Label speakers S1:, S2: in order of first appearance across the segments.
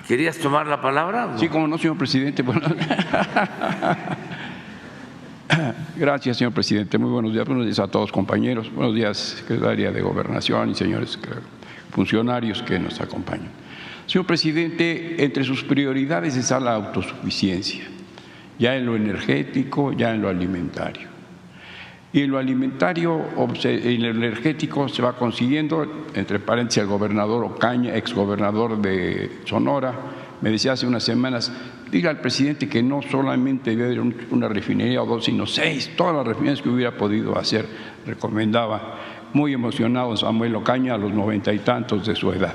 S1: ¿Querías tomar la palabra?
S2: Sí, como no, señor presidente. Bueno. Gracias, señor presidente. Muy buenos días a todos, compañeros. Buenos días, secretaria de Gobernación y señores funcionarios que nos acompañan. Señor presidente, entre sus prioridades está la autosuficiencia, ya en lo energético, ya en lo alimentario. Y en lo alimentario, en lo energético se va consiguiendo, entre paréntesis, el gobernador Ocaña, exgobernador de Sonora, me decía hace unas semanas, diga al presidente que no solamente debe haber una refinería o dos, sino 6, todas las refinerías que hubiera podido hacer, recomendaba, muy emocionado Samuel Ocaña a los 90 y tantos de su edad,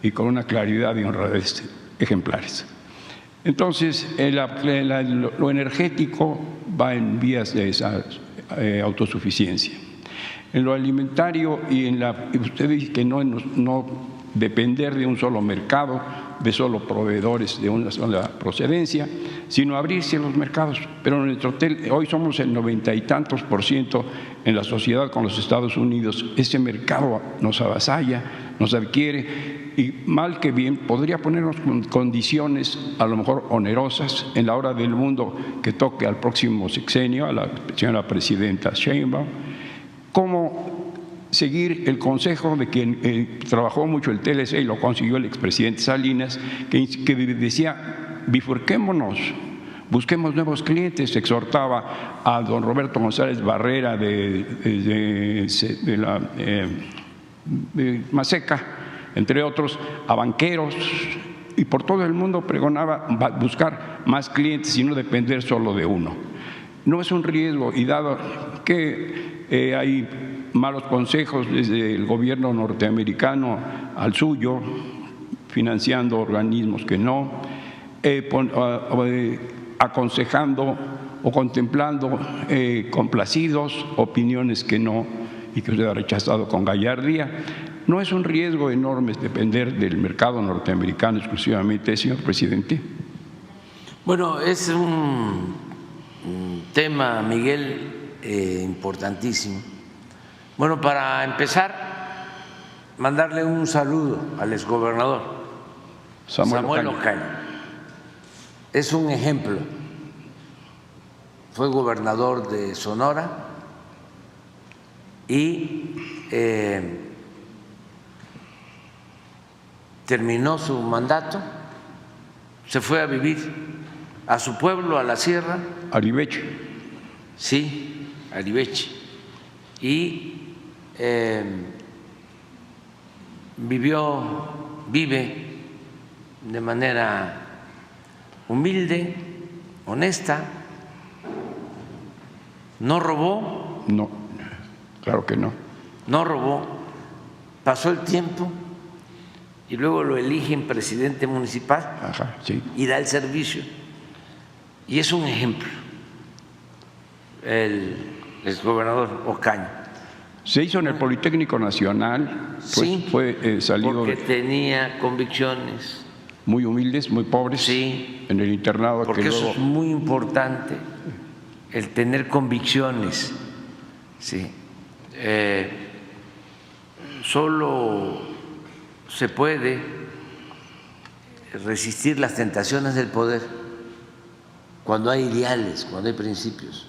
S2: y con una claridad y honradez ejemplares. Entonces, lo energético va en vías de esa autosuficiencia. En lo alimentario y usted dice que no depender de un solo mercado, de solo proveedores de una sola procedencia, sino abrirse a los mercados. Pero en nuestro hoy somos el 90 y tantos % en la sociedad con los Estados Unidos. Ese mercado nos avasalla, nos adquiere y mal que bien podría ponernos condiciones a lo mejor onerosas en la hora del mundo que toque al próximo sexenio, a la señora presidenta Sheinbaum, como seguir el consejo de quien trabajó mucho el TLC y lo consiguió el expresidente Salinas, que decía, bifurquémonos, busquemos nuevos clientes. Exhortaba a don Roberto González Barrera de Maseca, entre otros, a banqueros, y por todo el mundo pregonaba buscar más clientes y no depender solo de uno. No es un riesgo, y dado que hay malos consejos desde el gobierno norteamericano al suyo, financiando organismos que no, aconsejando o contemplando complacidos opiniones que no y que usted ha rechazado con gallardía. ¿No es un riesgo enorme depender del mercado norteamericano exclusivamente, señor presidente?
S1: Bueno, es un tema, Miguel, importantísimo. Bueno, para empezar, mandarle un saludo al exgobernador Samuel Ocaña. Es un ejemplo. Fue gobernador de Sonora y terminó su mandato, se fue a vivir a su pueblo, a la sierra.
S2: Aribeche.
S1: Sí, Aribeche. Y vive de manera humilde, honesta, no robó.
S2: No, claro que no.
S1: No robó, pasó el tiempo y luego lo eligen presidente municipal.
S2: Ajá, sí.
S1: Y da el servicio. Y es un ejemplo el exgobernador Ocaña.
S2: Se hizo en el Politécnico Nacional,
S1: sí,
S2: fue salido
S1: porque tenía convicciones.
S2: Muy humildes, muy pobres,
S1: sí,
S2: en el internado.
S1: Porque que luego, eso es muy importante, el tener convicciones. Sí. Solo se puede resistir las tentaciones del poder cuando hay ideales, cuando hay principios,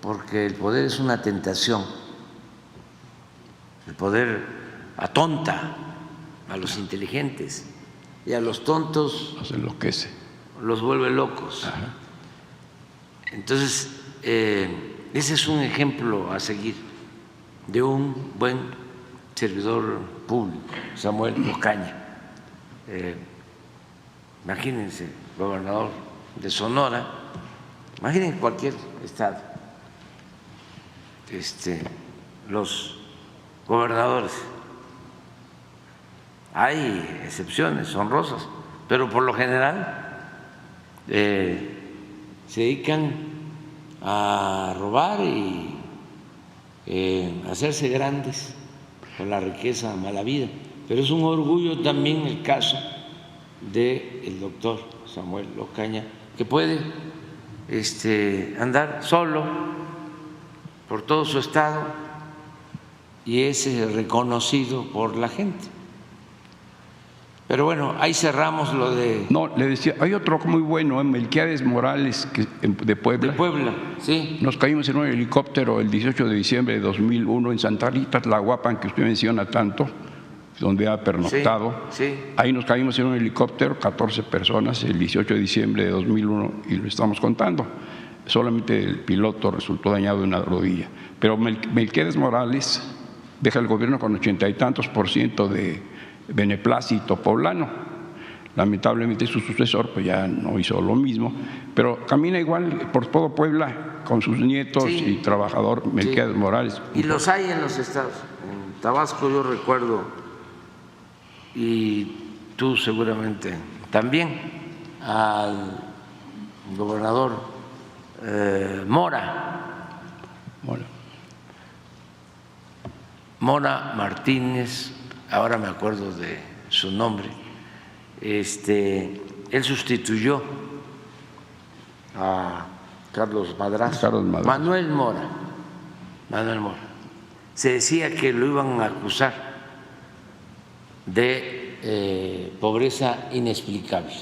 S1: porque el poder es una tentación. El poder atonta a los inteligentes y a los tontos
S2: los enloquece,
S1: los vuelve locos. Ajá. Entonces, ese es un ejemplo a seguir de un buen servidor público, Samuel Ocaña. Imagínense, gobernador de Sonora, imagínense cualquier estado, los gobernadores. Hay excepciones honrosas, pero por lo general se dedican a robar y hacerse grandes con la riqueza mala vida. Pero es un orgullo también el caso del doctor Samuel Ocaña, que puede andar solo por todo su estado y es reconocido por la gente. Pero bueno, ahí cerramos lo de...
S2: No, le decía, hay otro muy bueno, Melquiades Morales, de Puebla.
S1: De Puebla, sí.
S2: Nos caímos en un helicóptero el 18 de diciembre de 2001 en Santa Rita, Tlahuapan, que usted menciona tanto, donde ha pernoctado.
S1: Sí, sí.
S2: Ahí nos caímos en un helicóptero, 14 personas, el 18 de diciembre de 2001, y lo estamos contando. Solamente el piloto resultó dañado de una rodilla. Pero Melquiades Morales deja el gobierno con 80 y tantos % de beneplácito poblano. Lamentablemente su sucesor pues ya no hizo lo mismo, pero camina igual por todo Puebla con sus nietos y trabajador Melquiades Morales.
S1: Y los hay en los estados. En Tabasco yo recuerdo, y tú seguramente también, al gobernador Mora Martínez, ahora me acuerdo de su nombre. Él sustituyó a Carlos Madrazo. Manuel Mora. Se decía que lo iban a acusar de pobreza inexplicable.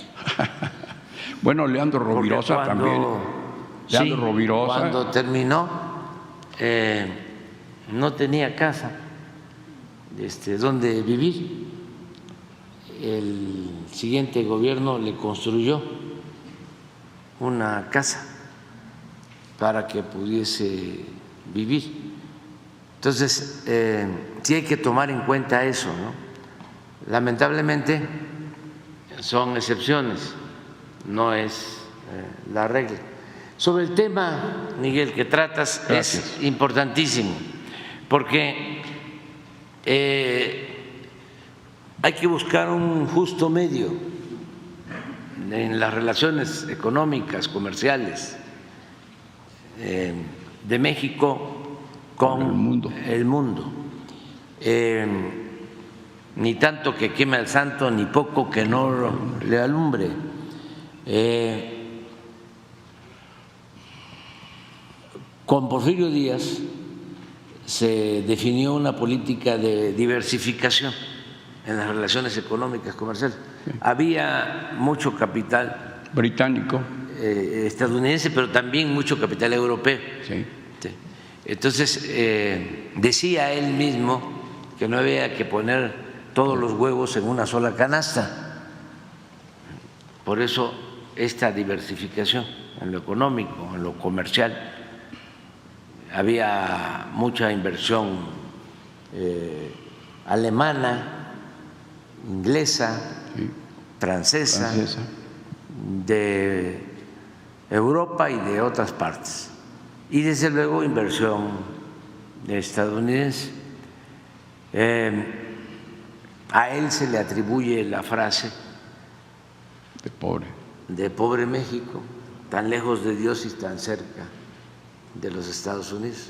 S2: Bueno, Leandro Rovirosa también. Leandro Rovirosa.
S1: Cuando terminó, no tenía casa donde vivir. El siguiente gobierno le construyó una casa para que pudiese vivir. Entonces, sí hay que tomar en cuenta eso, ¿no? Lamentablemente son excepciones, no es la regla. Sobre el tema, Miguel, que tratas, es importantísimo, porque hay que buscar un justo medio en las relaciones económicas, comerciales de México con el mundo. Ni tanto que queme al santo, ni poco que no le alumbre. Con Porfirio Díaz se definió una política de diversificación en las relaciones económicas comerciales. Había mucho capital
S2: británico,
S1: estadounidense, pero también mucho capital europeo. Entonces decía él mismo que no había que poner todos los huevos en una sola canasta. Por eso esta diversificación en lo económico, en lo comercial. Había mucha inversión alemana, inglesa, francesa, de Europa y de otras partes. Y desde luego inversión estadounidense. A él se le atribuye la frase de pobre México, tan lejos de Dios y tan cerca de los Estados Unidos.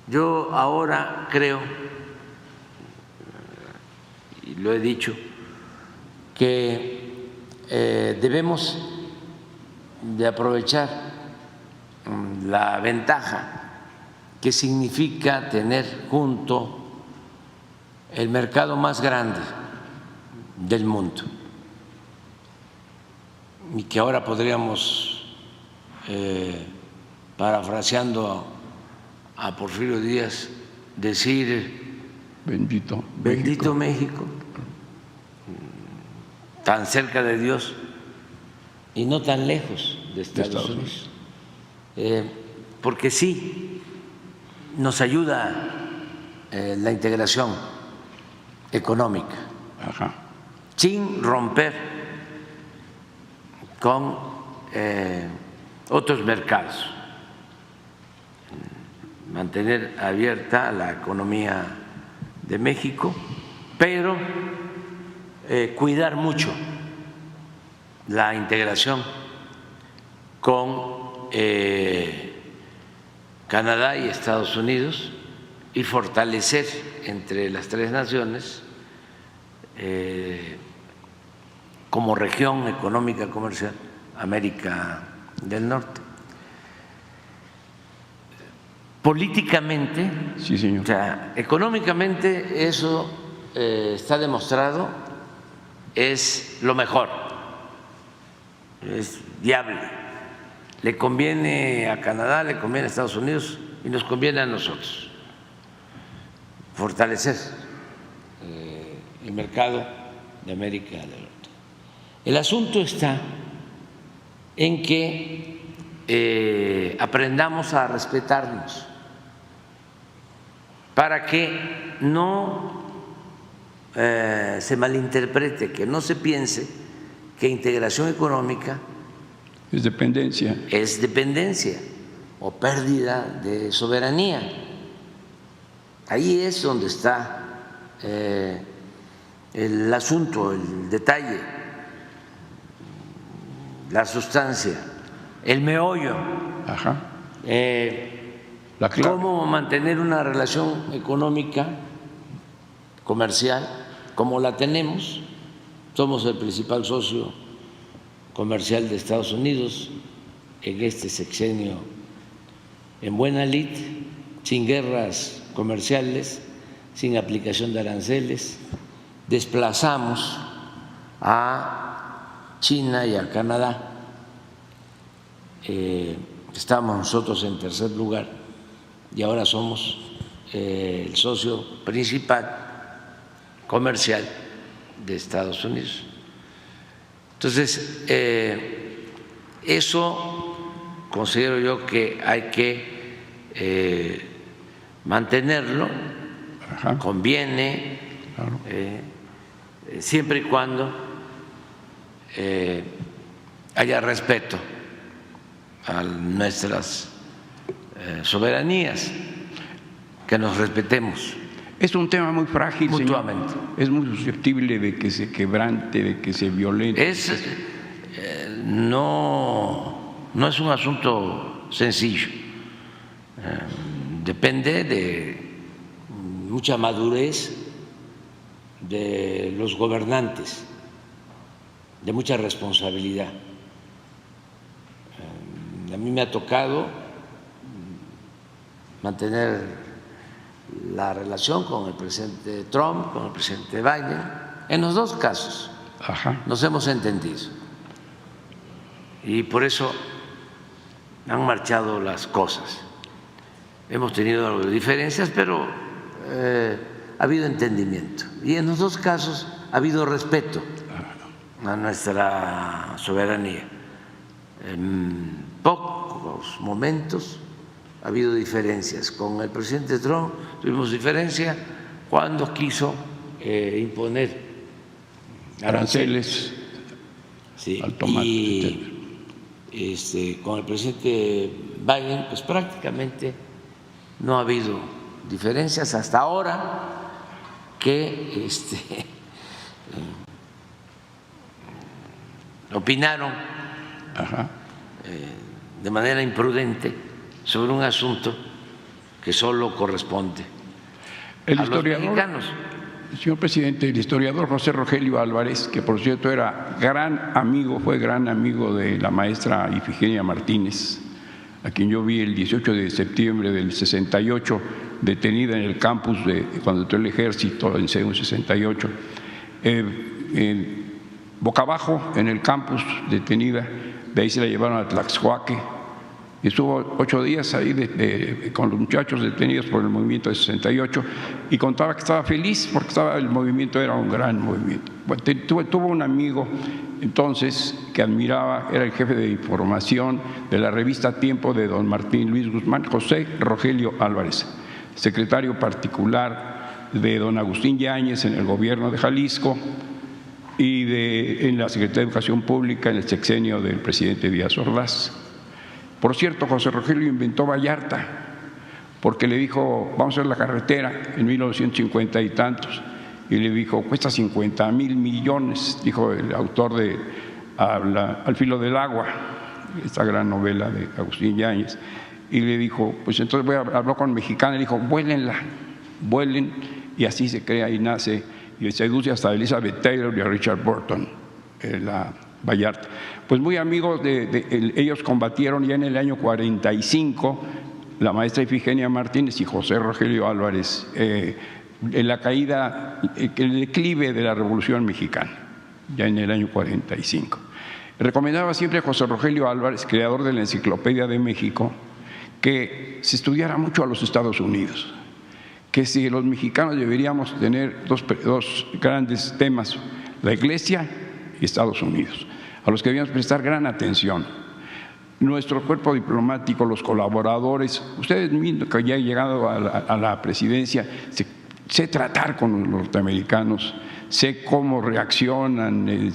S1: Yo ahora creo, y lo he dicho, que debemos de aprovechar la ventaja que significa tener junto el mercado más grande del mundo y que ahora podríamos, parafraseando a Porfirio Díaz, decir bendito México, tan cerca de Dios y no tan lejos de Estados Unidos. Porque sí nos ayuda la integración económica, sin romper con otros mercados, mantener abierta la economía de México, pero cuidar mucho la integración con Canadá y Estados Unidos y fortalecer entre las tres naciones como región económica comercial América del Norte. Políticamente,
S2: sí, señor.
S1: O sea, económicamente eso está demostrado, es lo mejor, es viable. Le conviene a Canadá, le conviene a Estados Unidos y nos conviene a nosotros fortalecer el mercado de América del Norte. El asunto está en que aprendamos a respetarnos para que no se malinterprete, que no se piense que integración económica
S2: es dependencia
S1: o pérdida de soberanía. Ahí es donde está el asunto, el detalle, la sustancia, el meollo.
S2: Ajá. La clave.
S1: Cómo mantener una relación económica, comercial, como la tenemos. Somos el principal socio comercial de Estados Unidos en este sexenio en buena lid, sin guerras comerciales, sin aplicación de aranceles. Desplazamos a China y a Canadá. Estamos nosotros en tercer lugar y ahora somos el socio principal comercial de Estados Unidos. Entonces, eso considero yo que hay que mantenerlo.
S2: Ajá.
S1: Conviene,
S2: Claro.
S1: siempre y cuando haya respeto a nuestras soberanías, que nos respetemos.
S2: Es un tema muy frágil,
S1: mutuamente.
S2: Señor. Es muy susceptible de que se quebrante, de que se violente.
S1: No es un asunto sencillo. Depende de mucha madurez de los gobernantes, de mucha responsabilidad. A mí me ha tocado mantener la relación con el presidente Trump, con el presidente Biden. En los dos casos
S2: Ajá.
S1: nos hemos entendido y por eso han marchado las cosas. Hemos tenido algo de diferencias, pero ha habido entendimiento y en los dos casos ha habido respeto a nuestra soberanía. En pocos momentos ha habido diferencias. Con el presidente Trump tuvimos diferencia cuando quiso imponer
S2: aranceles
S1: sí,
S2: al tomate.
S1: Y con el presidente Biden pues prácticamente no ha habido diferencias hasta ahora que opinaron
S2: Ajá.
S1: de manera imprudente sobre un asunto que solo corresponde
S2: El
S1: a los
S2: historiador,
S1: mexicanos.
S2: señor presidente, el historiador José Rogelio Álvarez, que por cierto era gran amigo, fue gran amigo de la maestra Ifigenia Martínez, a quien yo vi el 18 de septiembre del 68, detenida en el campus cuando entró el ejército en 68, boca abajo en el campus, detenida. De ahí se la llevaron a Tlaxcuaque. Estuvo 8 días ahí con los muchachos detenidos por el movimiento de 68 y contaba que estaba feliz porque el movimiento era un gran movimiento. Tuvo un amigo entonces que admiraba, era el jefe de información de la revista Tiempo de don Martín Luis Guzmán, José Rogelio Álvarez, secretario particular de don Agustín Yáñez en el gobierno de Jalisco y en la Secretaría de Educación Pública en el sexenio del presidente Díaz Ordaz. Por cierto, José Rogelio inventó Vallarta porque le dijo, vamos a hacer la carretera en 1950 y tantos, y le dijo, cuesta 50,000 millones, dijo el autor de Al filo del agua, esta gran novela de Agustín Yáñez, y le dijo, pues entonces habló con Mexicana y le dijo, vuelen, y así se crea y nace y seduce hasta a Elizabeth Taylor y a Richard Burton, la Vallarta. Pues muy amigos ellos combatieron ya en el año 45, la maestra Ifigenia Martínez y José Rogelio Álvarez en la caída, el declive de la Revolución Mexicana, ya en el año 45. Recomendaba siempre a José Rogelio Álvarez, creador de la Enciclopedia de México, que se estudiara mucho a los Estados Unidos, que si los mexicanos deberíamos tener dos grandes temas, la Iglesia y Estados Unidos, a los que debíamos prestar gran atención. Nuestro cuerpo diplomático, los colaboradores, ustedes mismos que ya han llegado a la presidencia, sé tratar con los norteamericanos, sé cómo reaccionan,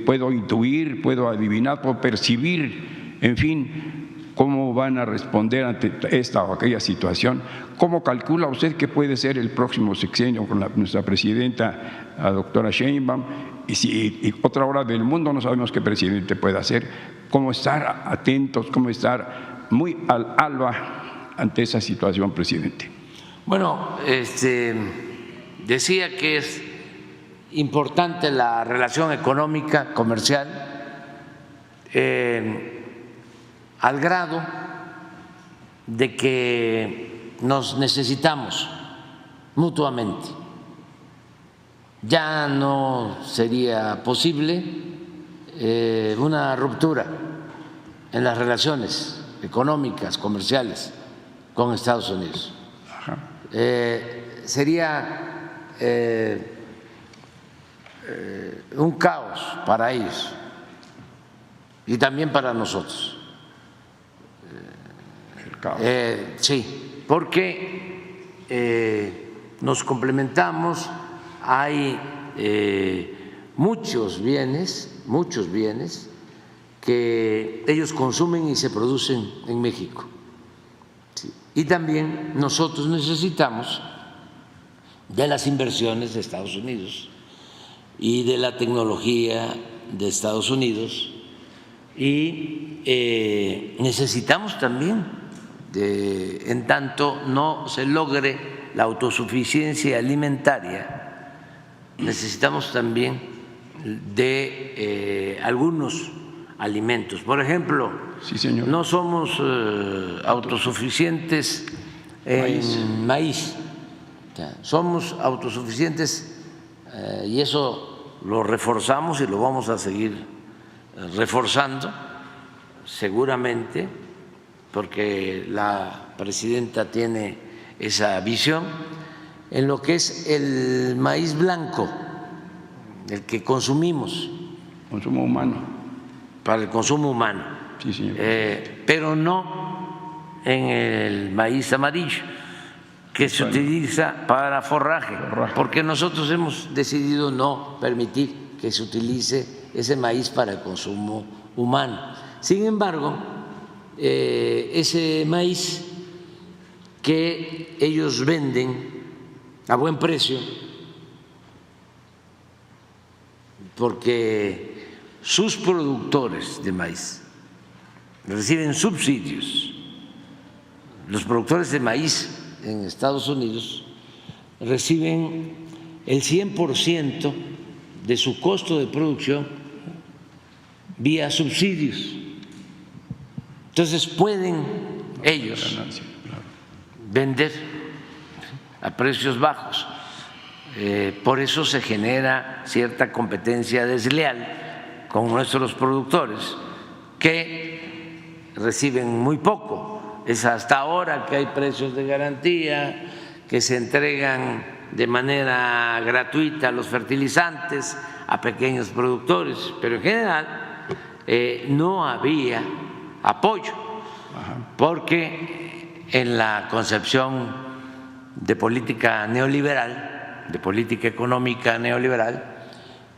S2: puedo intuir, puedo adivinar, puedo percibir, en fin, cómo van a responder ante esta o aquella situación. ¿Cómo calcula usted que puede ser el próximo sexenio con nuestra presidenta, la doctora Sheinbaum? Y otra hora del mundo no sabemos qué presidente pueda ser. Cómo estar atentos, cómo estar muy al alba ante esa situación, presidente.
S1: Bueno, decía que es importante la relación económica, comercial, al grado de que nos necesitamos mutuamente. Ya no sería posible una ruptura en las relaciones económicas, comerciales con Estados Unidos. Sería un caos para ellos y también para nosotros. Sí, porque nos complementamos, hay muchos bienes que ellos consumen y se producen en México. Sí. Y también nosotros necesitamos de las inversiones de Estados Unidos y de la tecnología de Estados Unidos y necesitamos también, en tanto no se logre la autosuficiencia alimentaria, necesitamos también de algunos alimentos. Por ejemplo,
S2: sí, señor,
S1: no somos autosuficientes en maíz. Somos autosuficientes y eso lo reforzamos y lo vamos a seguir reforzando seguramente, porque la presidenta tiene esa visión en lo que es el maíz blanco, el que consumimos.
S2: Consumo humano.
S1: Para el consumo humano.
S2: Sí, señor.
S1: Pero no en el maíz amarillo, que se utiliza para forraje, porque nosotros hemos decidido no permitir que se utilice ese maíz para el consumo humano. Sin embargo, ese maíz que ellos venden a buen precio, porque sus productores de maíz reciben subsidios, los productores de maíz en Estados Unidos reciben el 100% de su costo de producción vía subsidios. Entonces pueden ellos vender a precios bajos. Por eso se genera cierta competencia desleal con nuestros productores que reciben muy poco. Es hasta ahora que hay precios de garantía, que se entregan de manera gratuita los fertilizantes a pequeños productores, pero en general no había apoyo, porque en la concepción de política neoliberal, de política económica neoliberal,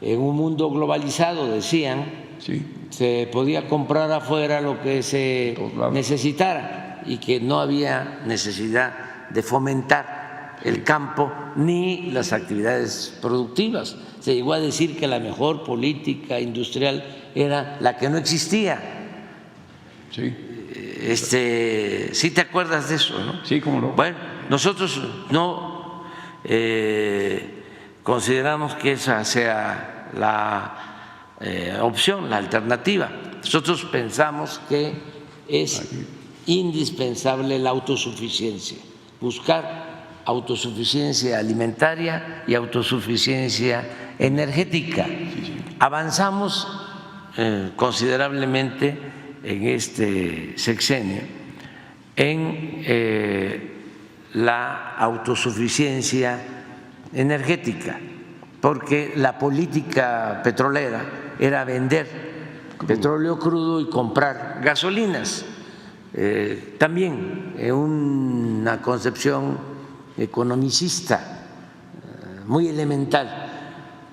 S1: en un mundo globalizado, decían,
S2: sí,
S1: se podía comprar afuera lo que se necesitara y que no había necesidad de fomentar el campo ni las actividades productivas. Se llegó a decir que la mejor política industrial era la que no existía.
S2: Sí.
S1: ¿Sí te acuerdas de eso, no?
S2: Sí, cómo no.
S1: Bueno, nosotros no consideramos que esa sea la opción, la alternativa. Nosotros pensamos que es indispensable la autosuficiencia, buscar autosuficiencia alimentaria y autosuficiencia energética. Avanzamos considerablemente en este sexenio en la autosuficiencia energética, porque la política petrolera era vender petróleo crudo y comprar gasolinas. También una concepción economicista muy elemental,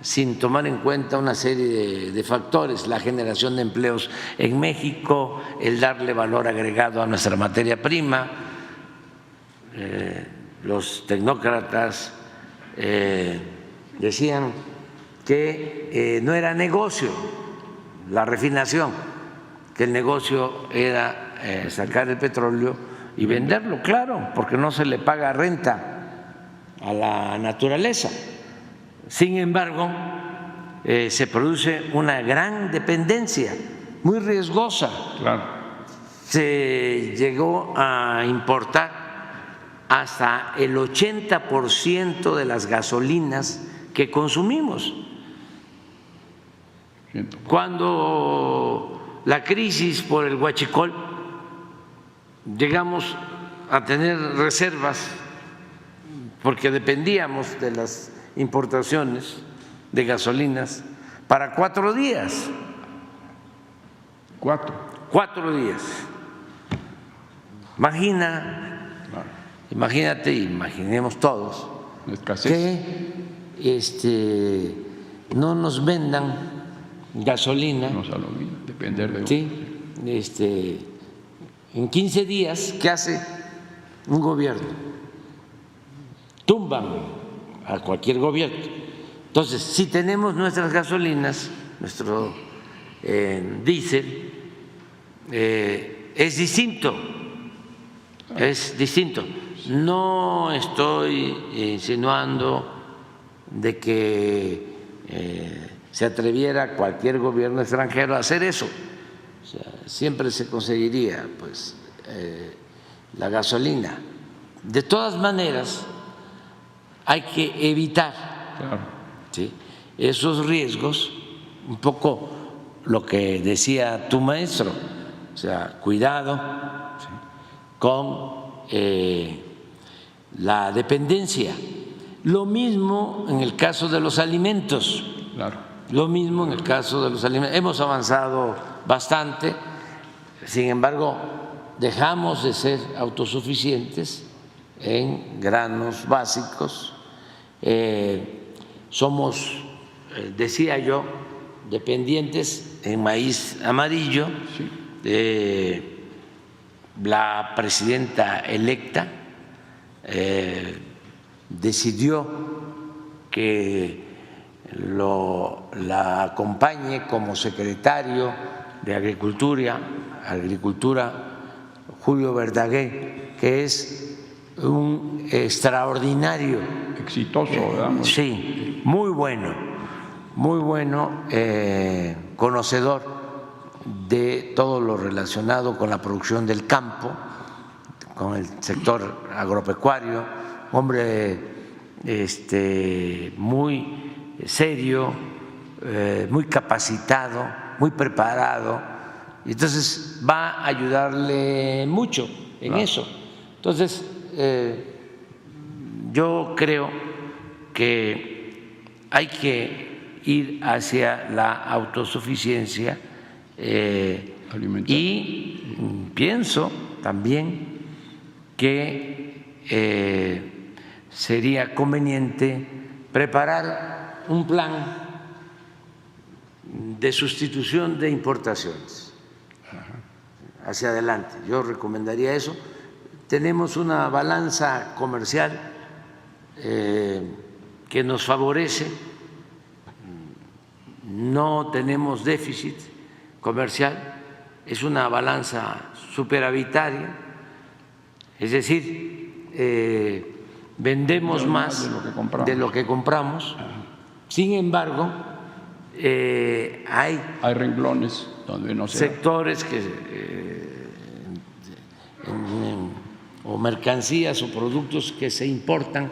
S1: sin tomar en cuenta una serie de factores, la generación de empleos en México, el darle valor agregado a nuestra materia prima. Los tecnócratas decían que no era negocio la refinación, que el negocio era sacar el petróleo y venderlo, claro, porque no se le paga renta a la naturaleza. Sin embargo, se produce una gran dependencia, muy riesgosa.
S2: Claro.
S1: Se llegó a importar hasta el 80% de las gasolinas que consumimos. Cuando la crisis por el huachicol, llegamos a tener reservas porque dependíamos de las importaciones de gasolinas para 4 días. 4 días. Imagínate, imaginemos todos que no nos vendan gasolina.
S2: No solo depender de
S1: sí, en 15 días, ¿qué hace un gobierno? Tumban a cualquier gobierno. Entonces, si tenemos nuestras gasolinas, nuestro diésel, es distinto. No estoy insinuando de que se atreviera cualquier gobierno extranjero a hacer eso. O sea, siempre se conseguiría pues la gasolina. De todas maneras, hay que evitar ¿sí? esos riesgos, un poco lo que decía tu maestro, o sea, cuidado con la dependencia. Lo mismo en el caso de los alimentos. Lo mismo en el caso de los alimentos. Hemos avanzado bastante, sin embargo, dejamos de ser autosuficientes en granos básicos. Somos, decía yo, dependientes en maíz amarillo. La presidenta electa decidió que la acompañe como secretario de Agricultura Julio Verdaguer, que es un extraordinario,
S2: exitoso, ¿verdad?
S1: Sí, muy bueno, conocedor de todo lo relacionado con la producción del campo, con el sector agropecuario, hombre muy serio, muy capacitado, muy preparado, y entonces va a ayudarle mucho en eso. Entonces, yo creo que hay que ir hacia la autosuficiencia y pienso también que sería conveniente preparar un plan de sustitución de importaciones hacia adelante. Yo recomendaría eso. Tenemos una balanza comercial que nos favorece, no tenemos déficit comercial, es una balanza superavitaria, es decir, vendemos más de lo que compramos. Sin embargo, hay
S2: renglones donde no se
S1: sectores que o mercancías o productos que se importan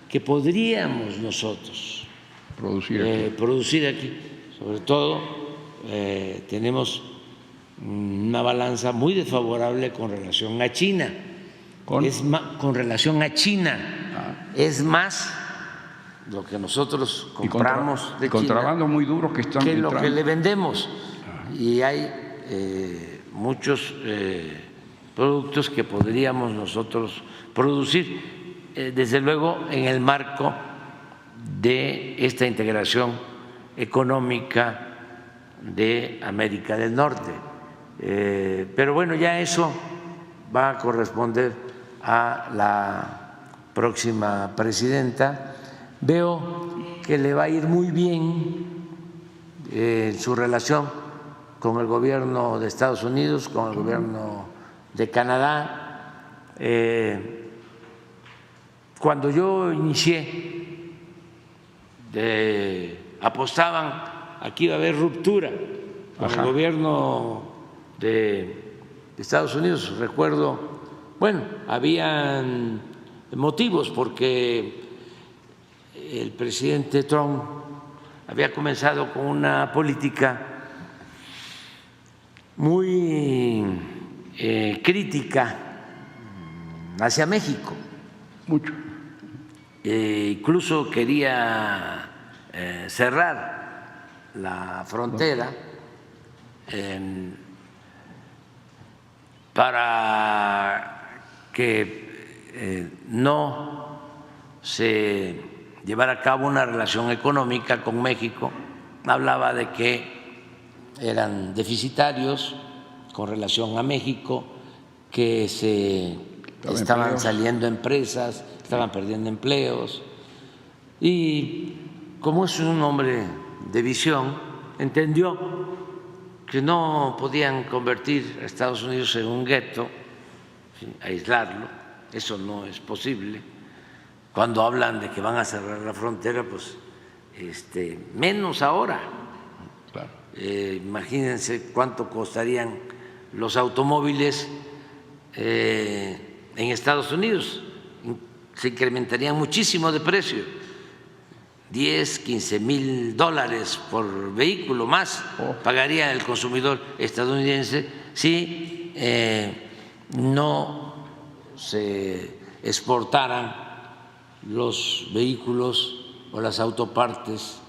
S1: que podríamos nosotros producir aquí. Sobre todo tenemos una balanza muy desfavorable con relación a China. Con relación a China, es más lo que nosotros compramos de China,
S2: contrabando muy duro que están
S1: lo que le vendemos. Y hay muchos productos que podríamos nosotros producir, desde luego en el marco de esta integración económica de América del Norte. Pero bueno, ya eso va a corresponder a la próxima presidenta. Veo que le va a ir muy bien en su relación con el gobierno de Estados Unidos, con el gobierno de Canadá. Cuando yo inicié, apostaban a que iba a haber ruptura con el gobierno de Estados Unidos. Recuerdo, bueno, habían motivos porque el presidente Trump había comenzado con una política muy crítica hacia México.
S2: Mucho.
S1: Incluso quería cerrar la frontera para que no se llevara a cabo una relación económica con México. Hablaba de que eran deficitarios con relación a México, que se estaban saliendo empresas, estaban perdiendo empleos. Y como es un hombre de visión, entendió que no podían convertir a Estados Unidos en un gueto, aislarlo. Eso no es posible. Cuando hablan de que van a cerrar la frontera, pues menos ahora.
S2: Claro.
S1: Imagínense cuánto costarían los automóviles en Estados Unidos. Se incrementarían muchísimo de precio, 10, 15 mil dólares por vehículo más pagaría el consumidor estadounidense si no se exportaran los vehículos o las autopartes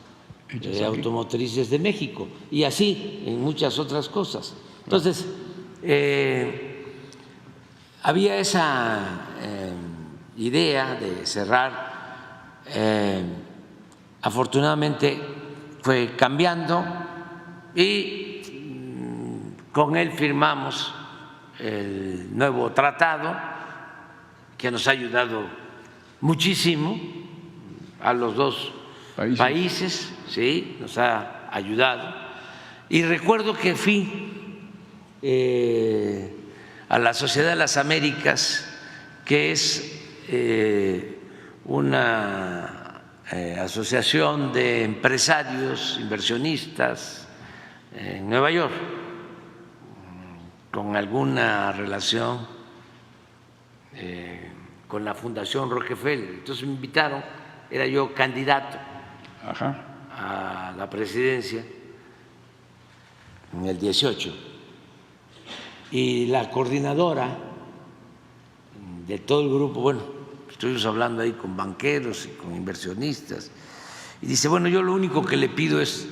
S1: automotrices de México, y así en muchas otras cosas. Entonces, había esa idea de cerrar. Afortunadamente fue cambiando y con él firmamos el nuevo tratado, que nos ha ayudado muchísimo a los dos países, sí, nos ha ayudado. Y recuerdo que fui a la Sociedad de las Américas, que es una asociación de empresarios, inversionistas en Nueva York, con alguna relación con la Fundación Rockefeller. Entonces me invitaron, era yo candidato a la presidencia en el 18, y la coordinadora de todo el grupo, bueno, estuvimos hablando ahí con banqueros y con inversionistas, y dice, bueno, yo lo único que le pido es,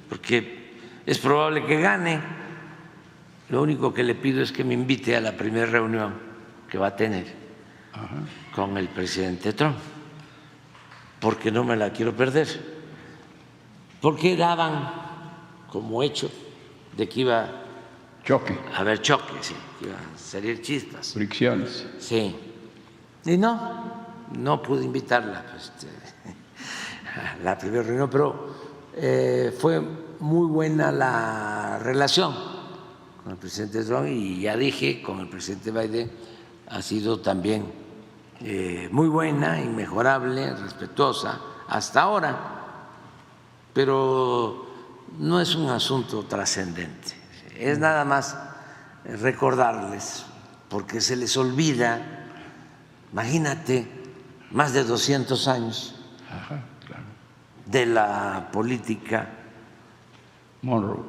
S1: porque es probable que gane, lo único que le pido es que me invite a la primera reunión que va a tener con el presidente Trump, porque no me la quiero perder, porque daban como hecho de que iba a haber choque, sí, que iban a salir chispas,
S2: fricciones.
S1: Sí, y no pude invitarla a la primera reunión, pero fue muy buena la relación con el presidente Trump, y ya dije, con el presidente Biden ha sido también muy buena, inmejorable, respetuosa hasta ahora, pero no es un asunto trascendente, es nada más recordarles, porque se les olvida Imagínate, más de 200 años
S2: Ajá, claro.
S1: de la política
S2: Monroe.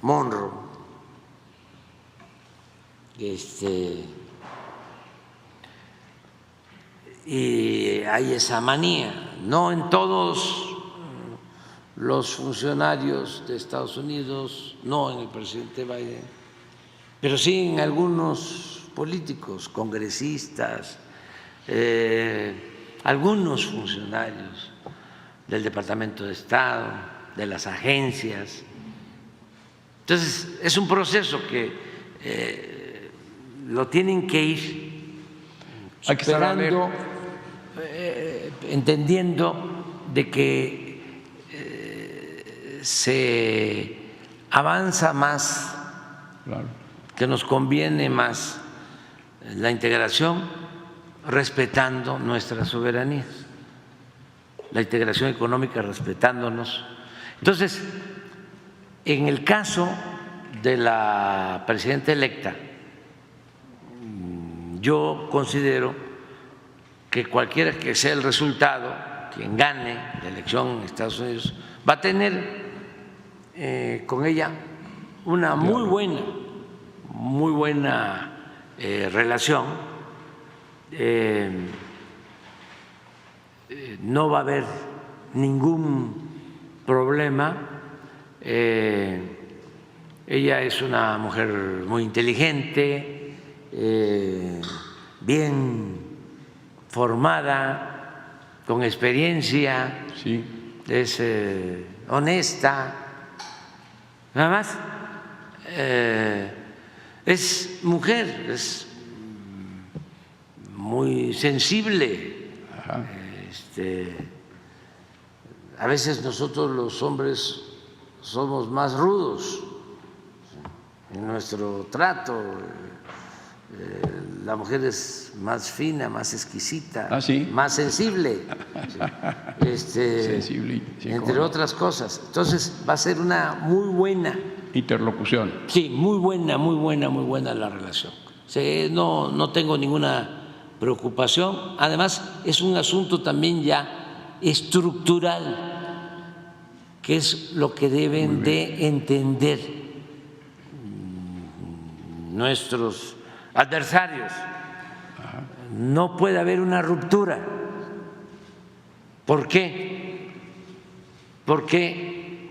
S1: Monroe. Y hay esa manía, no en todos los funcionarios de Estados Unidos, no en el presidente Biden, pero sí en algunos políticos, congresistas, algunos funcionarios del Departamento de Estado, de las agencias. Entonces, es un proceso que lo tienen que ir superando, entendiendo de que se avanza más,
S2: Claro.
S1: que nos conviene más la integración respetando nuestras soberanías, la integración económica respetándonos. Entonces, en el caso de la presidenta electa, yo considero que cualquiera que sea el resultado, quien gane la elección en Estados Unidos, va a tener con ella una muy buena relación. No va a haber ningún problema. Ella es una mujer muy inteligente, bien formada, con experiencia,
S2: Sí.
S1: es honesta, nada más es mujer, es muy sensible.
S2: Ajá.
S1: A veces nosotros los hombres somos más rudos en nuestro trato, la mujer es más fina, más exquisita,
S2: ¿Ah, sí?
S1: más sensible,
S2: Sensible, sí,
S1: entre
S2: cómo no.
S1: otras cosas. Entonces va a ser una muy buena,
S2: Interlocución.
S1: sí, muy buena la relación. Sí, no tengo ninguna preocupación. Además, es un asunto también ya estructural, que es lo que deben de entender nuestros adversarios. No puede haber una ruptura. ¿Por qué? Porque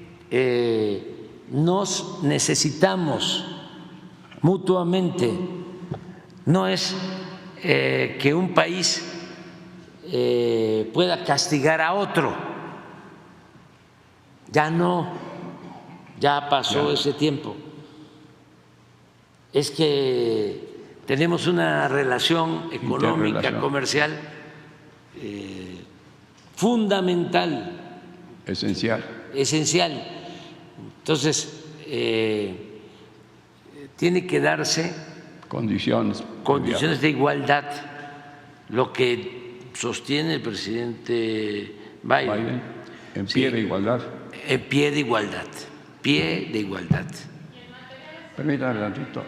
S1: nos necesitamos mutuamente. No es que un país pueda castigar a otro. Ya no, ya pasó ese tiempo. Es que tenemos una relación económica, comercial fundamental,
S2: Esencial.
S1: esencial. Entonces, tiene que darse
S2: Condiciones.
S1: de igualdad, lo que sostiene el presidente Biden.
S2: En pie de igualdad.
S1: En pie de igualdad, pie de igualdad.
S2: Permítame tantito.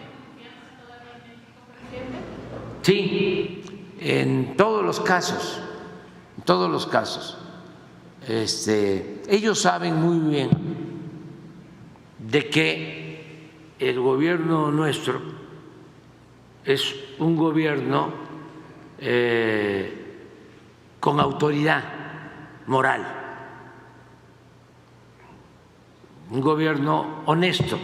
S1: Sí, en todos los casos, ellos saben muy bien de que el gobierno nuestro es un gobierno con autoridad moral, un gobierno honesto,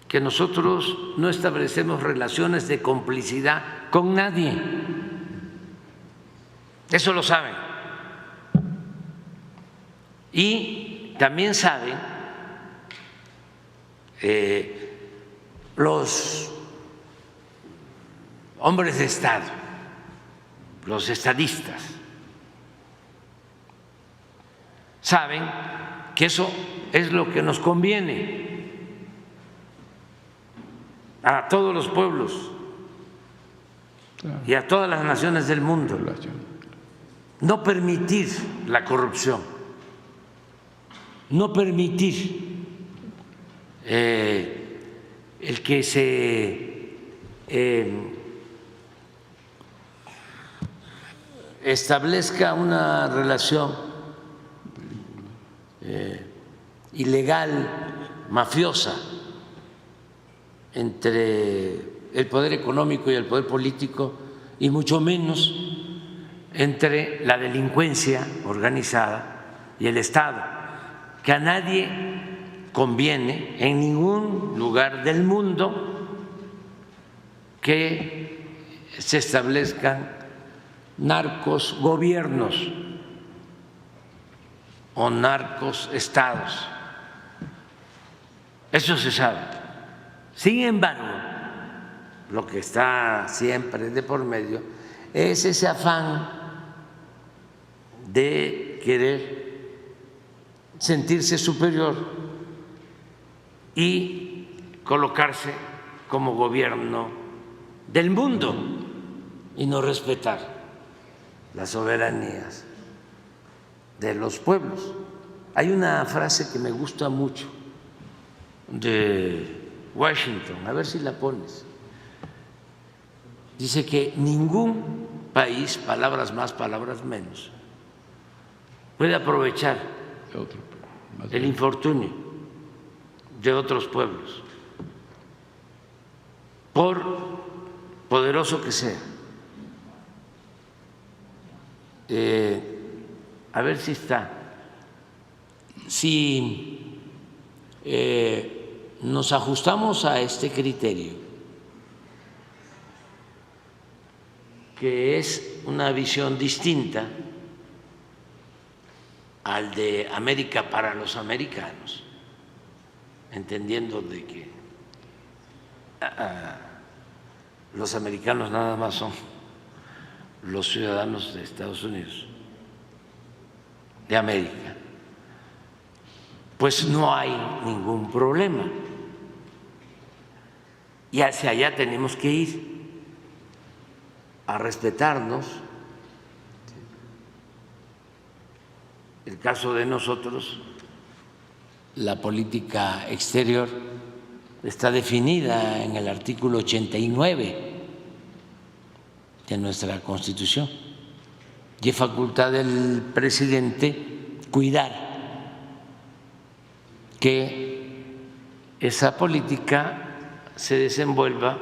S1: que nosotros no establecemos relaciones de complicidad con nadie. Eso lo saben. Y también saben los hombres de Estado, los estadistas, saben que eso es lo que nos conviene a todos los pueblos y a todas las naciones del mundo. No permitir la corrupción, no permitir el que se establezca una relación ilegal, mafiosa, entre el poder económico y el poder político, y mucho menos entre la delincuencia organizada y el Estado, que a nadie conviene en ningún lugar del mundo que se establezcan narcos gobiernos o narcos estados. Eso se sabe. Sin embargo, lo que está siempre de por medio es ese afán de querer sentirse superior y colocarse como gobierno del mundo y no respetar las soberanías de los pueblos. Hay una frase que me gusta mucho de Washington, a ver si la pones. Dice que ningún país, palabras más, palabras menos, puede aprovechar el infortunio de otros pueblos, por poderoso que sea. A ver si está. Si nos ajustamos a este criterio, que es una visión distinta al de América para los americanos, entendiendo de que los americanos nada más son los ciudadanos de Estados Unidos, de América, pues no hay ningún problema. Y hacia allá tenemos que ir, a respetarnos. El caso de nosotros, la política exterior está definida en el artículo 89 de nuestra Constitución y es facultad del presidente cuidar que esa política se desenvuelva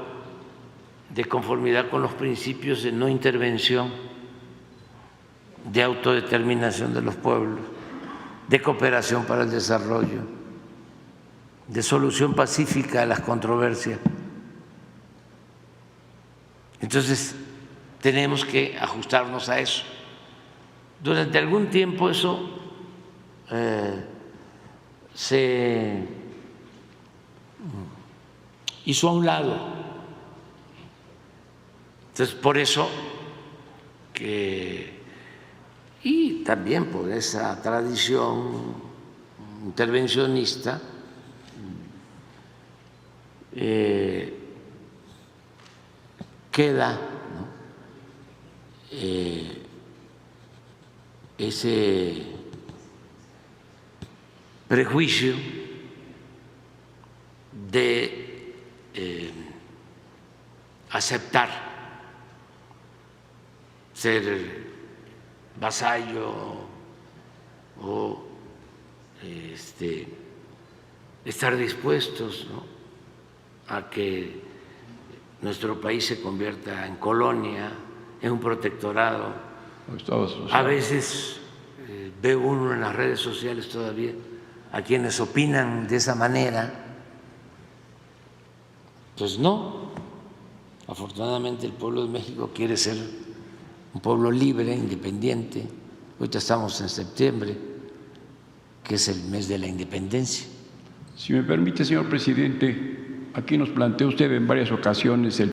S1: de conformidad con los principios de no intervención, de autodeterminación de los pueblos, de cooperación para el desarrollo, de solución pacífica a las controversias. Entonces, tenemos que ajustarnos a eso. Durante algún tiempo eso se hizo a un lado. Entonces, por eso y también por esa tradición intervencionista, queda, ¿no?, ese prejuicio de aceptar ser vasallo o estar dispuestos, ¿no?, a que nuestro país se convierta en colonia, en un protectorado. A veces ve uno en las redes sociales todavía a quienes opinan de esa manera. Pues no, afortunadamente el pueblo de México quiere ser un pueblo libre, independiente. Ahorita estamos en septiembre, que es el mes de la independencia.
S2: Si me permite, señor presidente, aquí nos planteó usted en varias ocasiones el